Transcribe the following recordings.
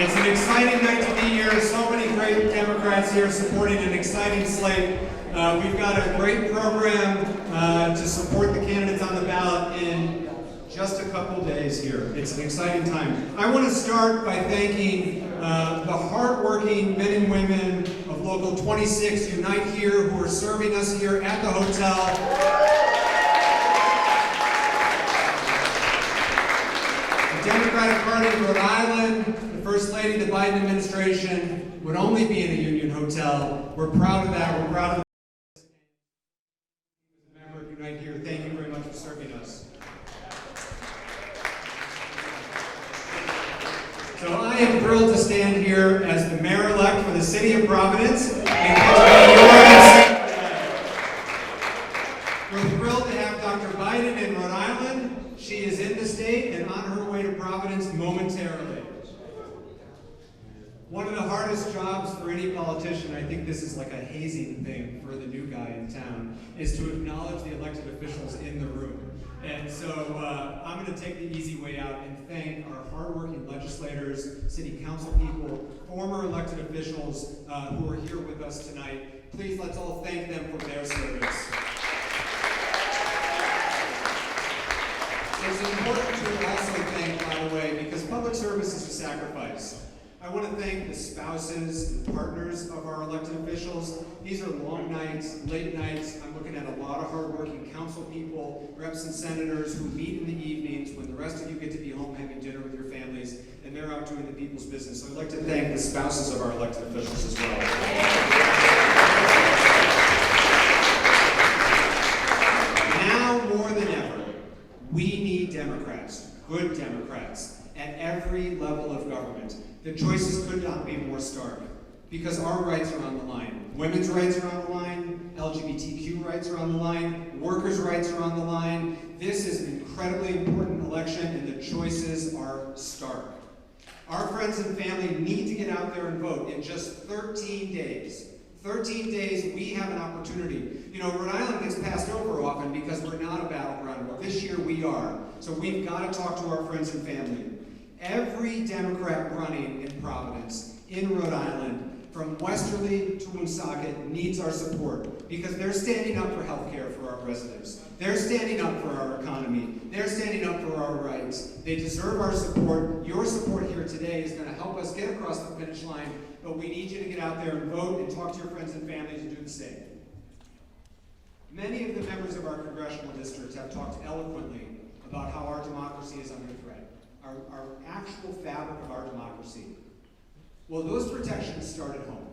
It's an exciting night to be here. So many great Democrats here supporting an exciting slate. We've got a great program to support the candidates on the ballot in just a couple days here. It's an exciting time. I want to start by thanking the hardworking men and women of Local 26 Unite Here who are serving us here at the hotel. The Democratic Party of Rhode Island, the First Lady of the Biden administration would only be in a union hotel. We're proud of that. We're proud of the member of Unite Here. Thank you very much for serving us. So I am thrilled to stand here as the mayor-elect for the city of Providence. We're thrilled to have Dr. Biden in Rhode Island. She is in the state and on her way to Providence momentarily. One of the hardest jobs for any politician, I think this is like a hazing thing for the new guy in town, is to acknowledge the elected officials in the room. And so I'm going to take the easy way out and thank our hardworking legislators, city council people, former elected officials who are here with us tonight. Please let's all thank them for their service. It's important to also thank, by the way, because public service is a sacrifice. I want to thank the spouses and partners of our elected officials. These are long nights, late nights. I'm looking at a lot of hardworking council people, reps and senators who meet in the evenings when the rest of you get to be home having dinner with your families, and they're out doing the people's business. So I'd like to thank the spouses of our elected officials as well. Now more than ever, we need Democrats, good Democrats, at every level of government. The choices could not be more stark because our rights are on the line. Women's rights are on the line, LGBTQ rights are on the line, workers' rights are on the line. This is an incredibly important election and the choices are stark. Our friends and family need to get out there and vote in just 13 days. 13 days, we have an opportunity. You know, Rhode Island gets passed over often because we're not a battleground. Well, this year we are. So we've got to talk to our friends and family. Every Democrat running in Providence, in Rhode Island, from Westerly to Woonsocket, needs our support because they're standing up for health care for our residents. They're standing up for our economy. They're standing up for our rights. They deserve our support. Your support here today is going to help us get across the finish line, but we need you to get out there and vote and talk to your friends and families and do the same. Many of the members of our congressional districts have talked eloquently about how our democracy is under threat. Our actual fabric of our democracy. Well, those protections start at home,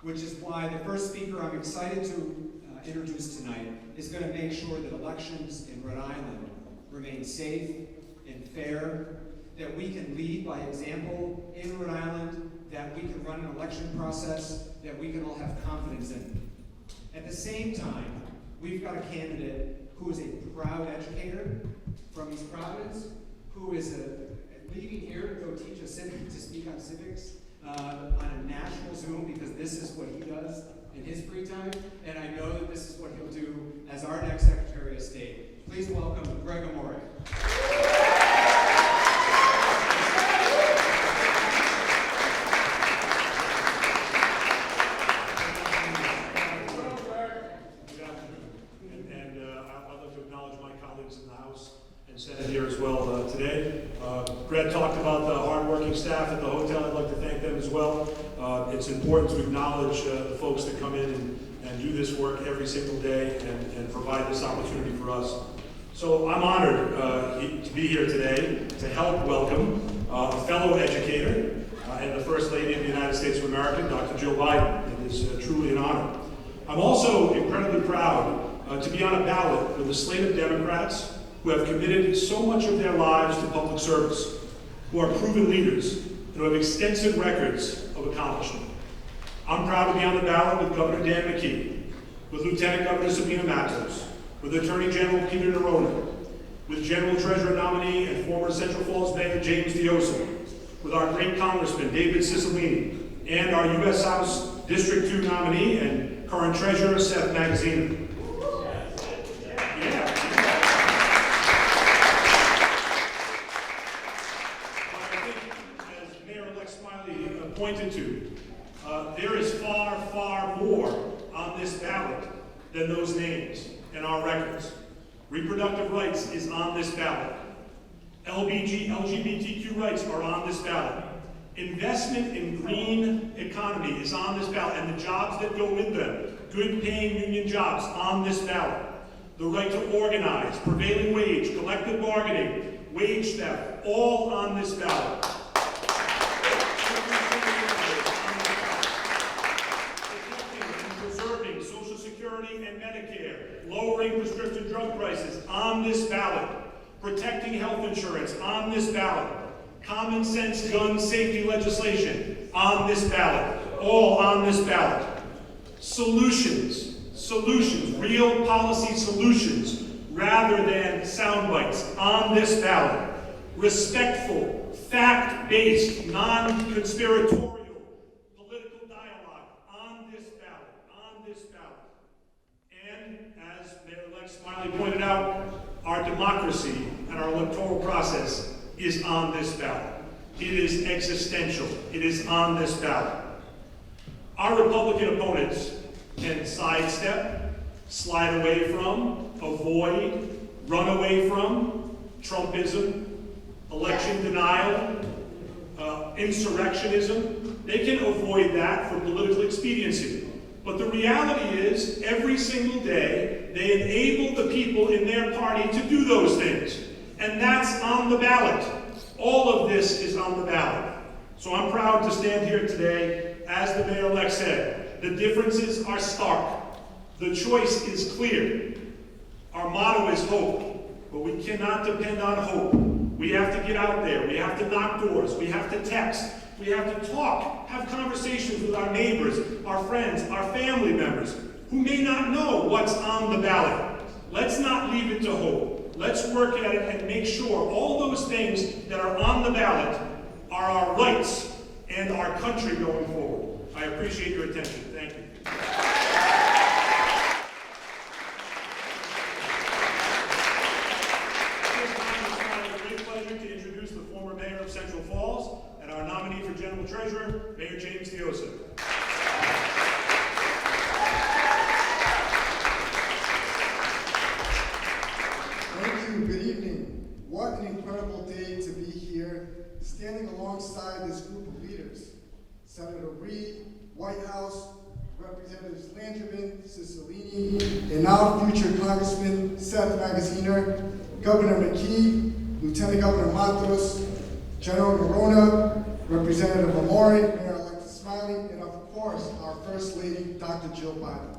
which is why the first speaker I'm excited to introduce tonight is going to make sure that elections in Rhode Island remain safe and fair, that we can lead by example in Rhode Island, that we can run an election process that we can all have confidence in. At the same time, we've got a candidate who is a proud educator from East Providence, who is leaving here to go teach to speak on civics on a national Zoom because this is what he does in his free time, and I know that this is what he'll do as our next Secretary of State. Please welcome Greg Amore. Senate here as well today. Brett talked about the hardworking staff at the hotel. I'd like to thank them as well. It's important to acknowledge the folks that come in and do this work every single day and provide this opportunity for us. So I'm honored to be here today to help welcome a fellow educator and the First Lady of the United States of America, Dr. Jill Biden. It is truly an honor. I'm also incredibly proud to be on a ballot with a slate of Democrats who have committed so much of their lives to public service, who are proven leaders, and who have extensive records of accomplishment. I'm proud to be on the ballot with Governor Dan McKee, with Lieutenant Governor Sabina Matos, with Attorney General Peter Nerone, with General Treasurer nominee and former Central Falls Mayor James Dioso, with our great Congressman David Cicilline, and our U.S. House District 2 nominee and current Treasurer Seth Magaziner. Mayor-elect Mayor-elect Smiley pointed to, there is far, far more on this ballot than those names and our records. Reproductive rights is on this ballot. LGBTQ rights are on this ballot. Investment in green economy is on this ballot, and the jobs that go with them, good paying union jobs, on this ballot. The right to organize, prevailing wage, collective bargaining, wage theft, all on this ballot. Protecting and preserving Social Security and Medicare, lowering prescription drug prices, on this ballot. Protecting health insurance, on this ballot. Common sense gun safety legislation, on this ballot. All on this ballot. Solutions, real policy solutions, rather than sound bites, on this ballot. Respectful, fact-based, non-conspiratorial political dialogue, on this ballot. And, as Mayor-elect Smiley pointed out, our democracy and our electoral process is on this ballot. It is existential. It is on this ballot. Our Republican opponents can sidestep, slide away from, avoid, run away from Trumpism, election denial, insurrectionism. They can avoid that for political expediency. But the reality is, every single day, they enable the people in their party to do those things. And that's on the ballot. All of this is on the ballot. So I'm proud to stand here today, as the Mayor-elect said. The differences are stark. The choice is clear. Our motto is hope, but we cannot depend on hope. We have to get out there. We have to knock doors. We have to text. We have to talk, have conversations with our neighbors, our friends, our family members, who may not know what's on the ballot. Let's not leave it to hope. Let's work at it and make sure all those things that are on the ballot are our rights and our country going forward. I appreciate your attention. Thank you. It's a great pleasure to introduce the former mayor of Central Falls and our nominee for General Treasurer, Mayor James Theosa. Thank you. Good evening. What an incredible day to be here, standing alongside this group of leaders. Senator Reid, White House, Representatives Langevin, Cicilline, and now future Congressman Seth Magaziner, Governor McKee, Lieutenant Governor Matos, General Verona, Representative Amore, Mayor-elect Smiley, and of course, our First Lady, Dr. Jill Biden.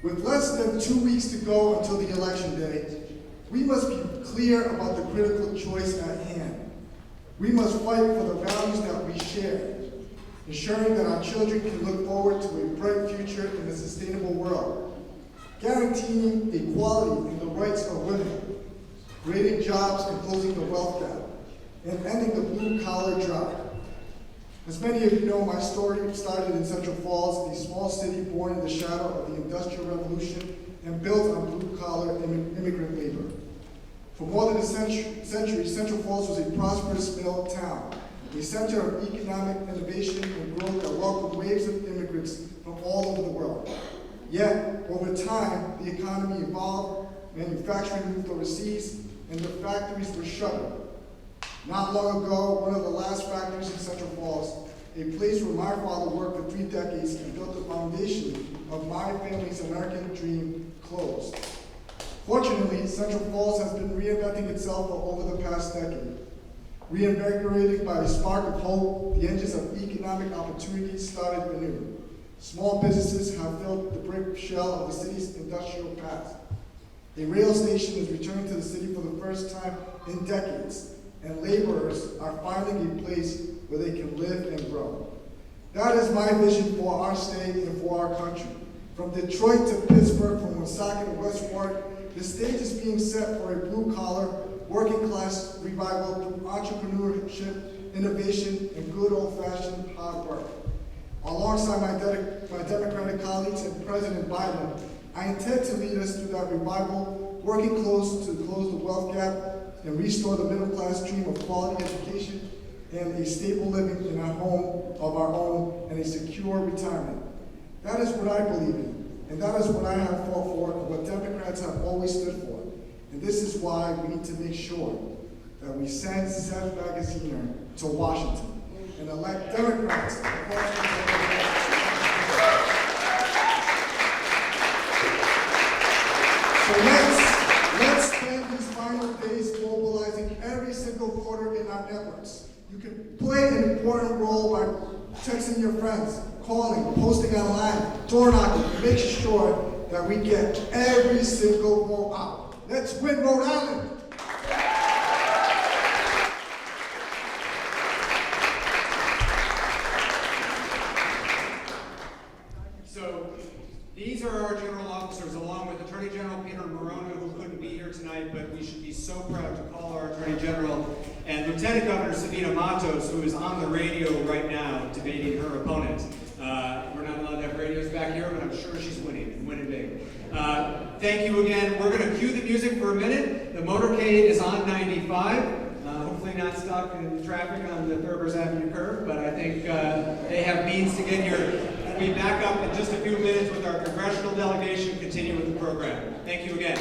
With less than 2 weeks to go until the election day, we must be clear about the critical choice at hand. We must fight for the values that we share, ensuring that our children can look forward to a bright future in a sustainable world, guaranteeing equality and the rights of women, creating jobs and closing the wealth gap, and ending the blue-collar drought. As many of you know, my story started in Central Falls, a small city born in the shadow of the Industrial Revolution and built on blue-collar immigrant labor. For more than a century, Central Falls was a prosperous mill town, a center of economic innovation and growth that welcomed waves of immigrants from all over the world. Yet, over time, the economy evolved, manufacturing moved overseas, and the factories were shuttered. Not long ago, one of the last factories in Central Falls, a place where my father worked for 3 decades and built the foundation of my family's American dream, closed. Fortunately, Central Falls has been reinventing itself for over the past decade. Reinvigorated by a spark of hope, the engines of economic opportunity started anew. Small businesses have filled the brick shell of the city's industrial past. A rail station is returning to the city for the first time in decades, and laborers are finding a place where they can live and grow. That is my vision for our state and for our country. From Detroit to Pittsburgh, from Woonsocket to West Warwick, the stage is being set for a blue-collar, working-class revival through entrepreneurship, innovation, and good old-fashioned hard work. Alongside my Democratic colleagues and President Biden, I intend to lead us through that revival, working close to close the wealth gap and restore the middle-class dream of quality education and a stable living in a home of our own and a secure retirement. That is what I believe in, and that is what I have fought for and what Democrats have always stood for. And this is why we need to make sure that we send Seth Magaziner to Washington and elect Democrats across the board. So let's spend these final days mobilizing every single voter in our networks. You can play an important role by texting your friends, calling, posting online, door knocking, and make sure that we get every single vote out. Let's win Rhode Island. So these are our general officers, along with Attorney General Peter Morona, who couldn't be here tonight, but we should be so proud to call our Attorney General, and Lieutenant Governor Sabina Matos, who is on the radio right now debating her opponent. We're not allowed to have radios back here, but I'm sure she's winning, and winning big. Thank you again. We're going to cue the music for a minute. The motorcade is on 95. Hopefully not stuck in traffic on the Thurbers Avenue curve, but I think they have means to get here. We'll be back up in just a few minutes with our congressional delegation, continue with the program. Thank you again.